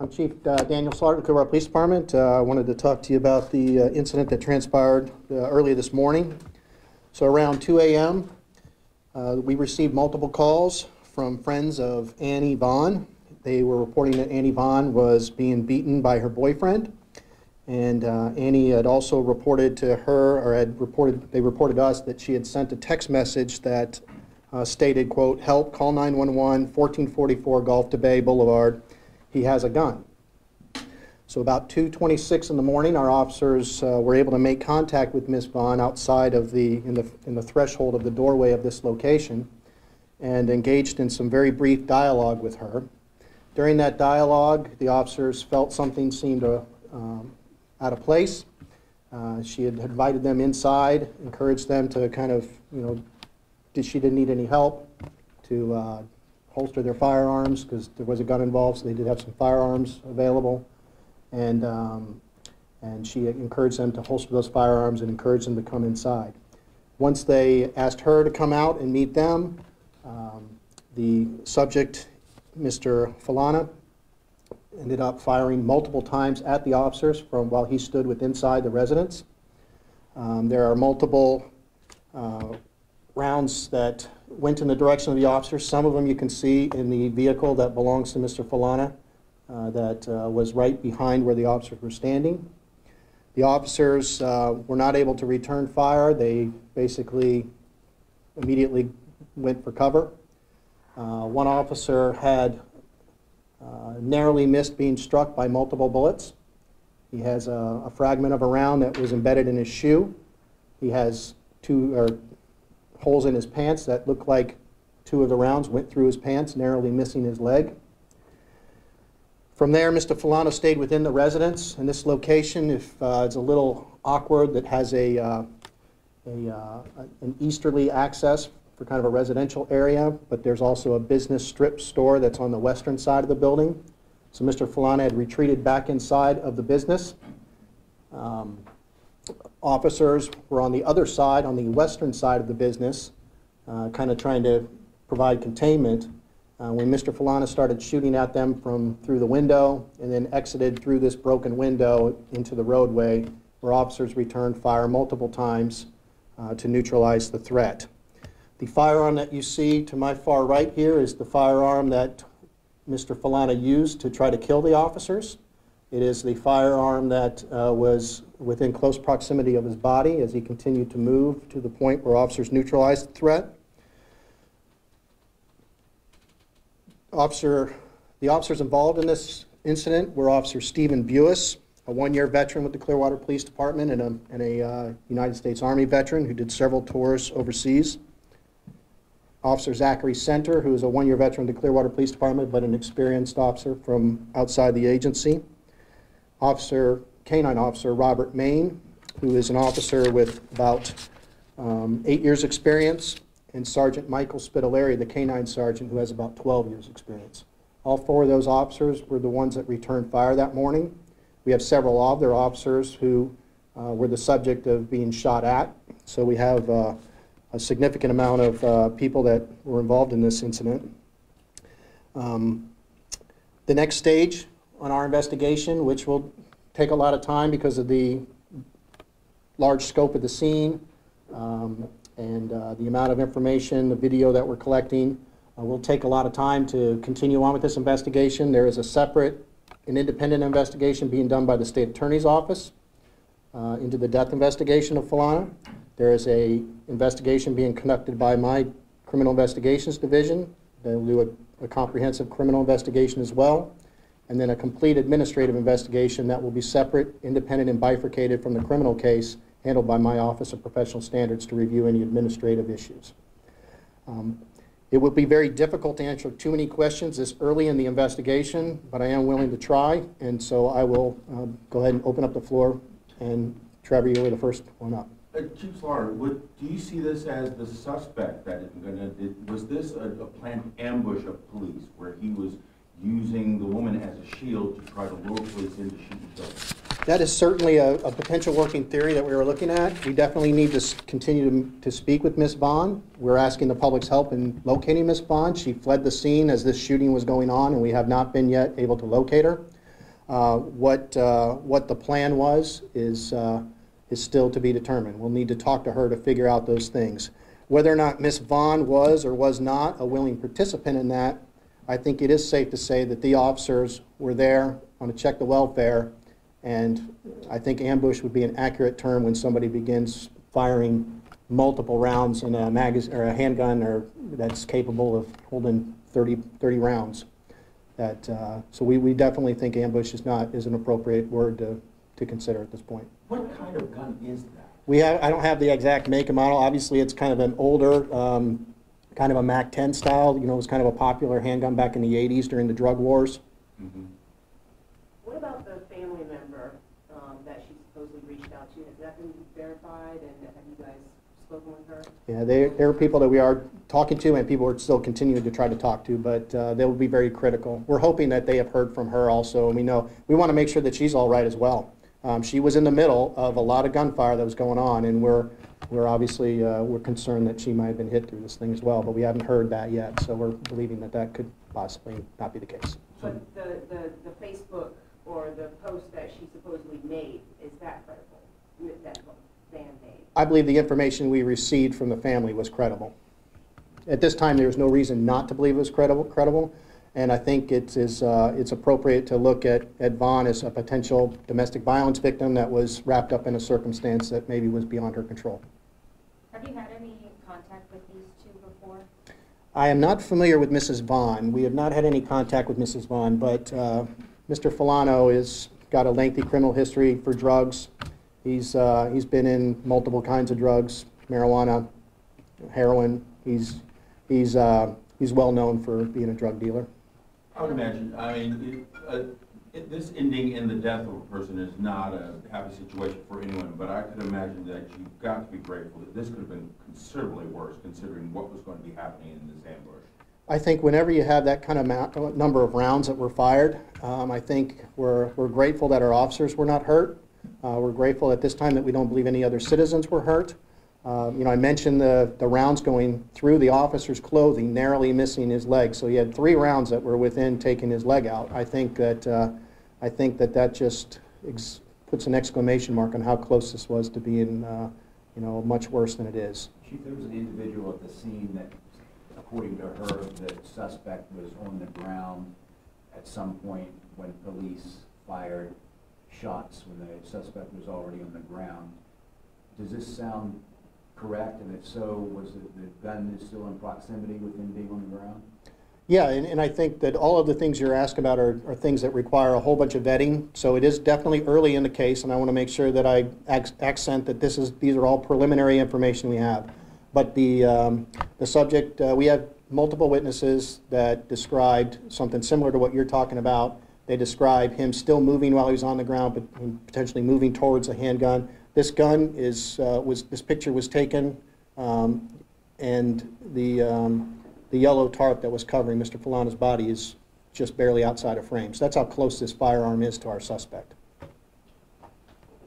I'm Chief Daniel Slaughter of the Clearwater Police Department. I wanted to talk to you about the incident that transpired early this morning. So around 2 a.m., we received multiple calls from friends of Annie Vaughn. They were reporting that Annie Vaughn was being beaten by her boyfriend. And Annie had also reported to her, or they reported to us that she had sent a text message that stated, quote, "Help, call 911, 1444 Gulf to Bay Boulevard. He has a gun." So about 2:26 in the morning, our officers were able to make contact with Ms. Vaughn outside of in the threshold of the doorway of this location and engaged in some very brief dialogue with her. During that dialogue, the officers felt something seemed out of place. She had invited them inside, encouraged them to kind of, she didn't need any help, to holster their firearms because there was a gun involved, so they did have some firearms available. And she encouraged them to holster those firearms and encouraged them to come inside. Once they asked her to come out and meet them, the subject, Mr. Falana, ended up firing multiple times at the officers from while he stood inside the residence. There are multiple rounds that went in the direction of the officers. Some of them you can see in the vehicle that belongs to Mr. Falana that was right behind where the officers were standing. The officers were not able to return fire. They basically immediately went for cover. One officer had narrowly missed being struck by multiple bullets. He has a fragment of a round that was embedded in his shoe. He has two holes in his pants that look like two of the rounds went through his pants, narrowly missing his leg. From there, Mr. Falana stayed within the residence. In this location, if it's a little awkward, that has an easterly access for kind of a residential area, but there's also a business strip store that's on the western side of the building. So Mr. Falana had retreated back inside of the business. Officers were on the other side, on the western side of the business, kind of trying to provide containment. When Mr. Falana started shooting at them from through the window and then exited through this broken window into the roadway, where officers returned fire multiple times to neutralize the threat. The firearm that you see to my far right here is the firearm that Mr. Falana used to try to kill the officers. It is the firearm that was within close proximity of his body as he continued to move to the point where officers neutralized the threat. The officers involved in this incident were Officer Stephen Buis, a one-year veteran with the Clearwater Police Department and a United States Army veteran who did several tours overseas. Officer Zachary Center, who is a one-year veteran of the Clearwater Police Department but an experienced officer from outside the agency. Canine Officer Robert Main, who is an officer with about 8 years experience, and Sergeant Michael Spitaleri, the canine sergeant, who has about 12 years experience. All four of those officers were the ones that returned fire that morning. We have several other officers who were the subject of being shot at, so we have a significant amount of people that were involved in this incident. The next stage on our investigation, which will take a lot of time because of the large scope of the scene and the amount of information, the video that we're collecting, will take a lot of time to continue on with this investigation. There is a separate and independent investigation being done by the State Attorney's Office into the death investigation of Falana. There is an investigation being conducted by my Criminal Investigations Division. They'll do a comprehensive criminal investigation as well. And then a complete administrative investigation that will be separate, independent, and bifurcated from the criminal case handled by my Office of Professional Standards to review any administrative issues. It would be very difficult to answer too many questions this early in the investigation, but I am willing to try, and so I will go ahead and open up the floor, and Trevor, you were the first one up. Chief Slaughter, do you see this as the suspect that was this a planned ambush of police where he was using the woman as a shield to try to lure police in to shoot and kill? That is certainly a potential working theory that we were looking at. We definitely need to continue to speak with Ms. Vaughn. We're asking the public's help in locating Ms. Vaughn. She fled the scene as this shooting was going on, and we have not been yet able to locate her. What the plan was is still to be determined. We'll need to talk to her to figure out those things. Whether or not Ms. Vaughn was or was not a willing participant in that, I think it is safe to say that the officers were there on to check the welfare, and I think ambush would be an accurate term when somebody begins firing multiple rounds in a magazine or a handgun or that's capable of holding 30 rounds. So we definitely think ambush is an appropriate word to consider at this point. What kind of gun is that? I don't have the exact make and model. Obviously, it's kind of an older, kind of a MAC-10 style. You know, it was kind of a popular handgun back in the 80s during the drug wars. Mm-hmm. What about the family member that she supposedly reached out to? Has that been verified, and have you guys spoken with her? Yeah, there are people that we are talking to, and people are still continuing to try to talk to, but they will be very critical. We're hoping that they have heard from her also, and we want to make sure that she's all right as well. She was in the middle of a lot of gunfire that was going on, and we're obviously we're concerned that she might have been hit through this thing as well, but we haven't heard that yet, so we're believing that that could possibly not be the case. But the Facebook or the post that she supposedly made, is that credible, that Van made? I believe the information we received from the family was credible. At this time, there's no reason not to believe it was credible, and I think it's appropriate to look at Vaughn as a potential domestic violence victim that was wrapped up in a circumstance that maybe was beyond her control. Have you had any contact with these two before? I am not familiar with Mrs. Vaughn. We have not had any contact with Mrs. Vaughn, but Mr. Filano has got a lengthy criminal history for drugs. He's been in multiple kinds of drugs, marijuana, heroin. He's well known for being a drug dealer. I would imagine, I mean, this ending in the death of a person is not a happy situation for anyone, but I could imagine that you've got to be grateful that this could have been considerably worse considering what was going to be happening in this ambush. I think whenever you have that kind of number of rounds that were fired, I think we're grateful that our officers were not hurt. We're grateful at this time that we don't believe any other citizens were hurt. I mentioned the rounds going through the officer's clothing, narrowly missing his leg. So he had 3 rounds that were within taking his leg out. I think that just puts an exclamation mark on how close this was to being, much worse than it is. Chief, there was an individual at the scene that, according to her, the suspect was on the ground at some point when police fired shots when the suspect was already on the ground. Does this sound correct? And if so, was the gun is still in proximity with him being on the ground? Yeah, and I think that all of the things you're asking about are things that require a whole bunch of vetting. So it is definitely early in the case, and I want to make sure that I accent that these are all preliminary information we have. But the subject, we have multiple witnesses that described something similar to what you're talking about. They describe him still moving while he was on the ground, but potentially moving towards a handgun. This gun this picture was taken, and the yellow tarp that was covering Mr. Filano's body is just barely outside of frame. So that's how close this firearm is to our suspect.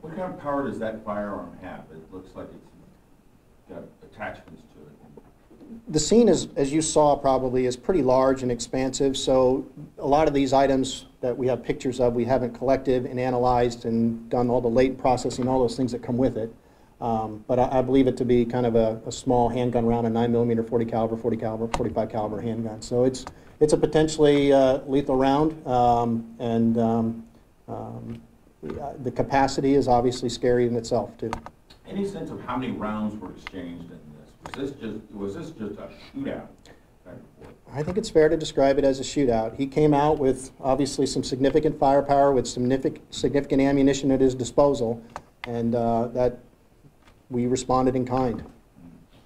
What kind of power does that firearm have? It looks like it's got attachments to it. The scene, as you saw probably, is pretty large and expansive, so a lot of these items that we have pictures of, we haven't collected and analyzed and done all the latent processing, all those things that come with it. But I believe it to be kind of a small handgun round, a 9mm 40 caliber, 45 caliber handgun. So it's a potentially lethal round, and the capacity is obviously scary in itself too. Any sense of how many rounds were exchanged in this? Was this just a shootout? I think it's fair to describe it as a shootout. He came out with obviously some significant firepower, with significant ammunition at his disposal, and that we responded in kind.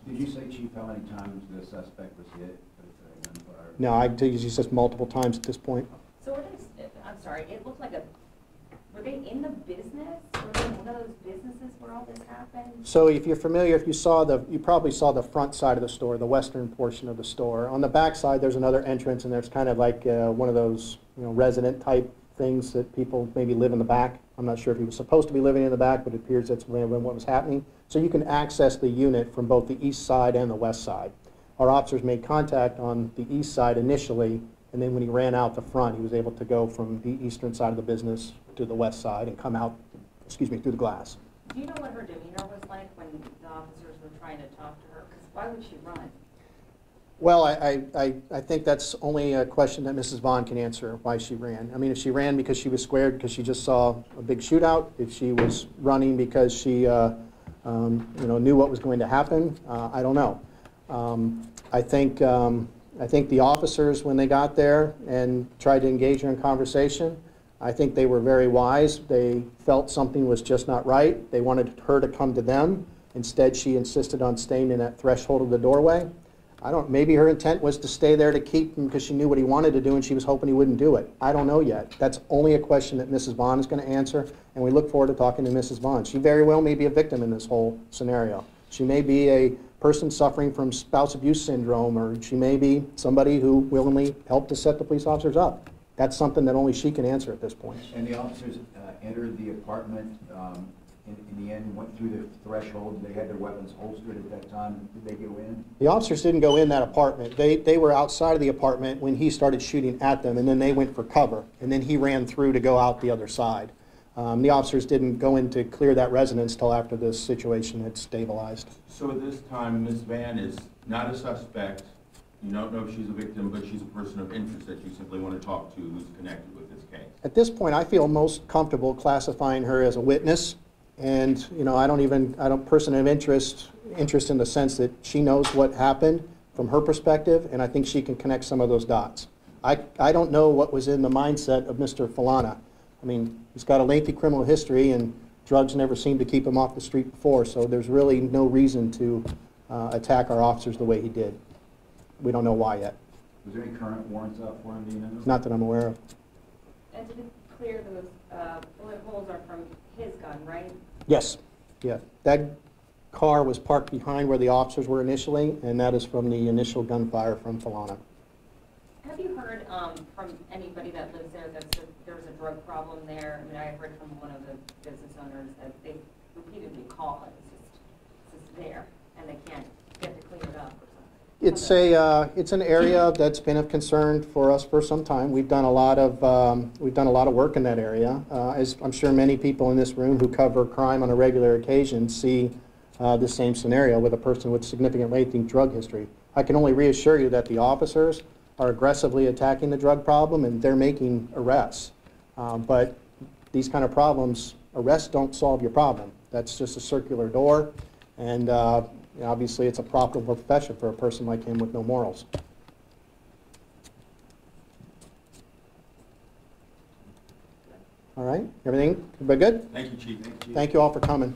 Did you say, Chief, how many times the suspect was hit with gunfire? No, I tell you, he says multiple times at this point. So I'm sorry, it looked like were they in the business? Were they in one of those businesses where all this happened? So if you're familiar, you probably saw the front side of the store, the western portion of the store. On the back side, there's another entrance, and there's kind of like one of those resident type things that people maybe live in the back. I'm not sure if he was supposed to be living in the back, but it appears that's when what was happening. So you can access the unit from both the east side and the west side. Our officers made contact on the east side initially And then when he ran out the front, he was able to go from the eastern side of the business to the west side and come out, excuse me, through the glass. Do you know what her demeanor was like when the officers were trying to talk to her? Because why would she run? Well, I think that's only a question that Mrs. Vaughn can answer, why she ran. I mean, if she ran because she was scared because she just saw a big shootout, if she was running because she knew what was going to happen, I don't know. I think the officers, when they got there and tried to engage her in conversation, I think they were very wise. They felt something was just not right. They wanted her to come to them. Instead, she insisted on staying in that threshold of the doorway. Maybe her intent was to stay there to keep him because she knew what he wanted to do and she was hoping he wouldn't do it. I don't know yet. That's only a question that Mrs. Vaughn is going to answer, and we look forward to talking to Mrs. Vaughn. She very well may be a victim in this whole scenario. She may be a person suffering from spouse abuse syndrome, or she may be somebody who willingly helped to set the police officers up. That's something that only she can answer at this point. And the officers entered the apartment, in the end, went through the threshold, they had their weapons holstered at that time. Did they go in? The officers didn't go in that apartment. They were outside of the apartment when he started shooting at them, and then they went for cover, and then he ran through to go out the other side. The officers didn't go in to clear that residence till after this situation had stabilized. So at this time, Ms. Van is not a suspect. You don't know if she's a victim, but she's a person of interest that you simply want to talk to who's connected with this case. At this point, I feel most comfortable classifying her as a witness, and I don't person of interest in the sense that she knows what happened from her perspective, and I think she can connect some of those dots. I don't know what was in the mindset of Mr. Falana. I mean, he's got a lengthy criminal history, and drugs never seemed to keep him off the street before, so there's really no reason to attack our officers the way he did. We don't know why yet. Was there any current warrants out for him, do you know? Not that I'm aware of. And to be clear, those bullet holes are from his gun, right? Yes. Yeah. That car was parked behind where the officers were initially, and that is from the initial gunfire from Falana. Have you heard from anybody that lives there that there's a drug problem there? I mean, I heard from one of the business owners that they repeatedly call it. It's just there, and they can't get to clean it up or something. It's an area that's been of concern for us for some time. We've done a lot of work in that area. As I'm sure many people in this room who cover crime on a regular occasion see the same scenario with a person with significant lengthy drug history. I can only reassure you that the officers are aggressively attacking the drug problem, and they're making arrests. But these kind of problems, arrests don't solve your problem. That's just a circular door, and obviously it's a profitable profession for a person like him with no morals. All right, everything good? Thank you, Chief. Thank you all for coming.